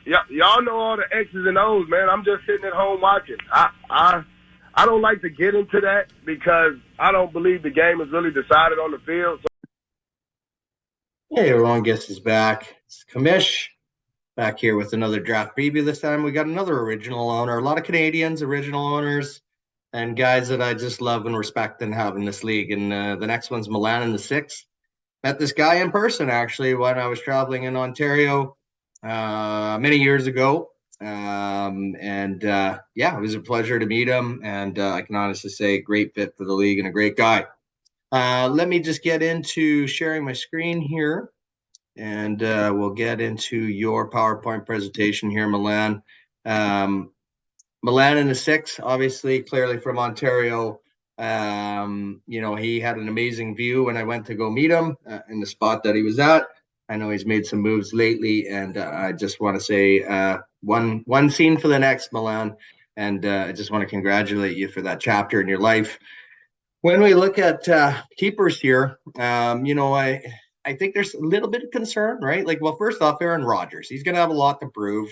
y'all know all the X's and O's, man. I'm just sitting at home watching. I don't like to get into that because I don't believe the game is really decided on the field. Hey, everyone, guest is back. It's Kamish back here with another draft preview. This time we got another original owner, a lot of Canadians, original owners, and guys that I just love and respect and have in this league. And the next one's Milan in the sixth. Met this guy in person actually when I was traveling in Ontario many years ago. Yeah, it was a pleasure to meet him. And I can honestly say, great fit for the league and a great guy. Let me just get into sharing my screen here, and we'll get into your PowerPoint presentation here, Milan. Milan in the six, obviously, clearly from Ontario. He had an amazing view when I went to go meet him in the spot that he was at. I know he's made some moves lately, and I just want to say one scene for the next, Milan. And I just want to congratulate you for that chapter in your life. When we look at keepers here, I think there's a little bit of concern, right? Like, well, first off, Aaron Rodgers, he's going to have a lot to prove.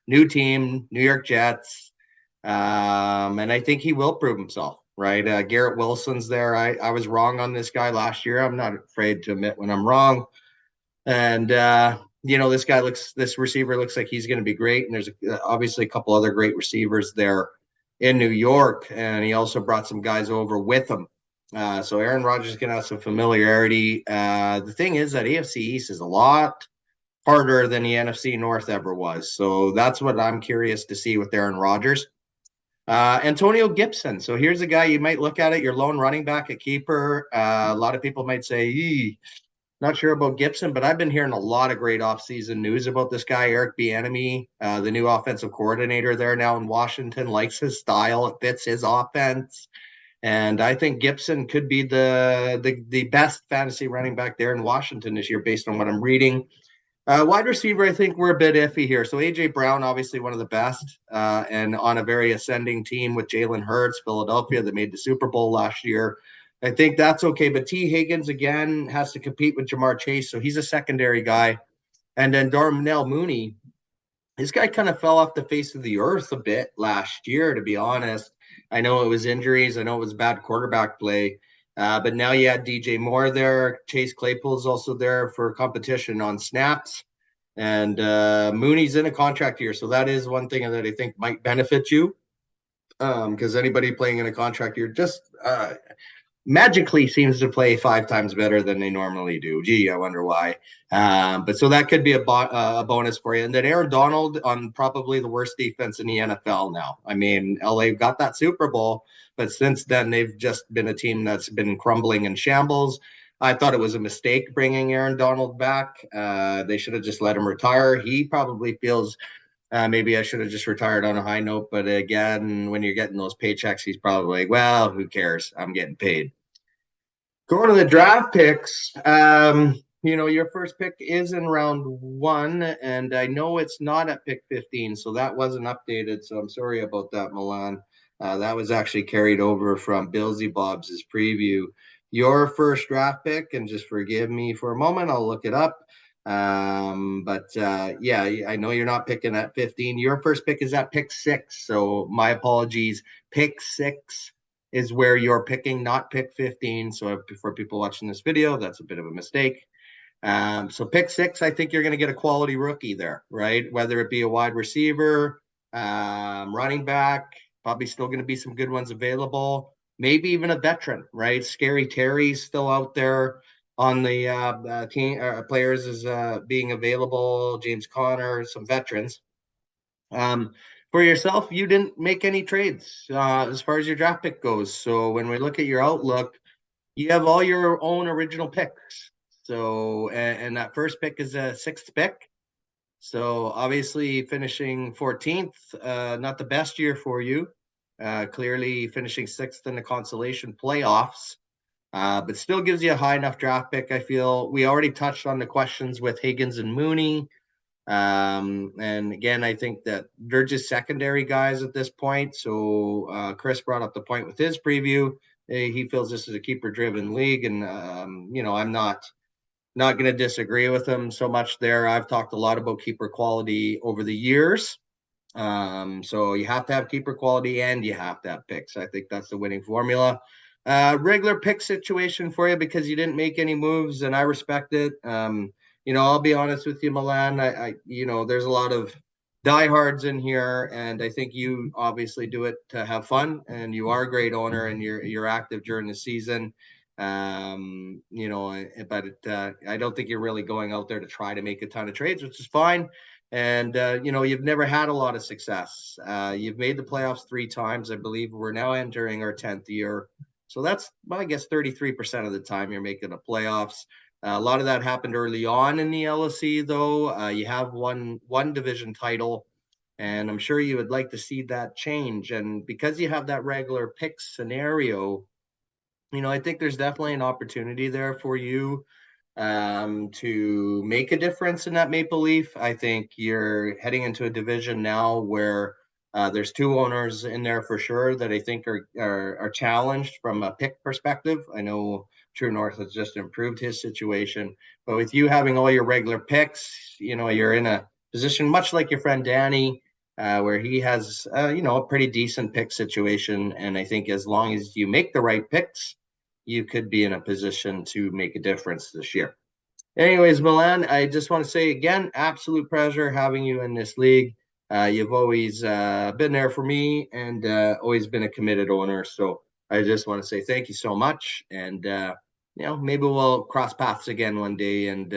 New team, New York Jets, and I think he will prove himself, right? Garrett Wilson's there. I was wrong on this guy last year. I'm not afraid to admit when I'm wrong. And this receiver looks like he's going to be great. And there's obviously a couple other great receivers there in New York, and he also brought some guys over with him. So Aaron Rodgers is going to have some familiarity. The thing is that AFC East is a lot harder than the NFC North ever was. So that's what I'm curious to see with Aaron Rodgers. Antonio Gibson. So here's a guy you might look at it, your lone running back at keeper. A lot of people might say, not sure about Gibson, but I've been hearing a lot of great offseason news about this guy, Eric Bieniemy, the new offensive coordinator there now in Washington, likes his style. It fits his offense. And I think Gibson could be the best fantasy running back there in Washington this year, based on what I'm reading. Wide receiver, I think we're a bit iffy here. So A.J. Brown, obviously one of the best, and on a very ascending team with Jalen Hurts, Philadelphia, that made the Super Bowl last year. I think that's okay. But T. Higgins, again, has to compete with Jamar Chase, so he's a secondary guy. And then Darnell Mooney, this guy kind of fell off the face of the earth a bit last year, to be honest. I know it was injuries. I know it was bad quarterback play. But now you had DJ Moore there. Chase Claypool is also there for competition on snaps. And Mooney's in a contract year. So that is one thing that I think might benefit you. Because anybody playing in a contract year just magically seems to play 5 times better than they normally do. Gee, I wonder why. But so that could be a bonus for you. And then Aaron Donald on probably the worst defense in the NFL now. I mean, LA got that Super Bowl, but since then they've just been a team that's been crumbling in shambles. I thought it was a mistake bringing Aaron Donald back. They should have just let him retire. He probably feels maybe I should have just retired on a high note. But again, when you're getting those paychecks, he's probably like, well, who cares? I'm getting paid. Going to the draft picks, your first pick is in round 1, and I know it's not at pick 15, so that wasn't updated. So I'm sorry about that, Milan. That was actually carried over from Billsy Bob's preview. Your first draft pick, and just forgive me for a moment, I'll look it up. I know you're not picking at 15. Your first pick is at pick 6. So my apologies. Pick 6 is where you're picking, not pick 15. So for people watching this video, that's a bit of a mistake. So pick 6, I think you're going to get a quality rookie there, right? Whether it be a wide receiver, running back, probably still going to be some good ones available. Maybe even a veteran, right? Scary Terry's still out there on the team. Players is being available. James Conner, some veterans. For yourself, you didn't make any trades as far as your draft pick goes. So when we look at your outlook, you have all your own original picks. So, and that first pick is a 6th pick. So obviously finishing 14th, not the best year for you. Clearly finishing 6th in the consolation playoffs, but still gives you a high enough draft pick. I feel we already touched on the questions with Higgins and Mooney. And again, I think that they're just secondary guys at this point. So Chris brought up the point with his preview. He feels this is a keeper-driven league, and I'm not not going to disagree with him so much there. I've talked a lot about keeper quality over the years. So you have to have keeper quality and you have to have picks. I think that's the winning formula. Regular pick situation for you because you didn't make any moves, and I respect it. I'll be honest with you, Milan. There's a lot of diehards in here, and I think you obviously do it to have fun, and you are a great owner, and you're active during the season. But I don't think you're really going out there to try to make a ton of trades, which is fine. And you've never had a lot of success. You've made the playoffs 3 times, I believe. We're now entering our 10th year. So that's, well, I guess 33% of the time you're making the playoffs. A lot of that happened early on in the LSE, though. You have one division title, and I'm sure you would like to see that change. And because you have that regular pick scenario, I think there's definitely an opportunity there for you to make a difference in that Maple Leaf. I think you're heading into a division now where there's 2 owners in there for sure that I think are challenged from a pick perspective. I know True North has just improved his situation, but with you having all your regular picks, you're in a position much like your friend Danny, where he has a pretty decent pick situation. And I think as long as you make the right picks, you could be in a position to make a difference this year. Anyways, Milan, I just want to say again, absolute pleasure having you in this league. You've always been there for me and always been a committed owner. So I just want to say thank you so much. And, maybe we'll cross paths again one day and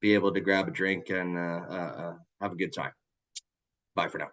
be able to grab a drink and have a good time. Bye for now.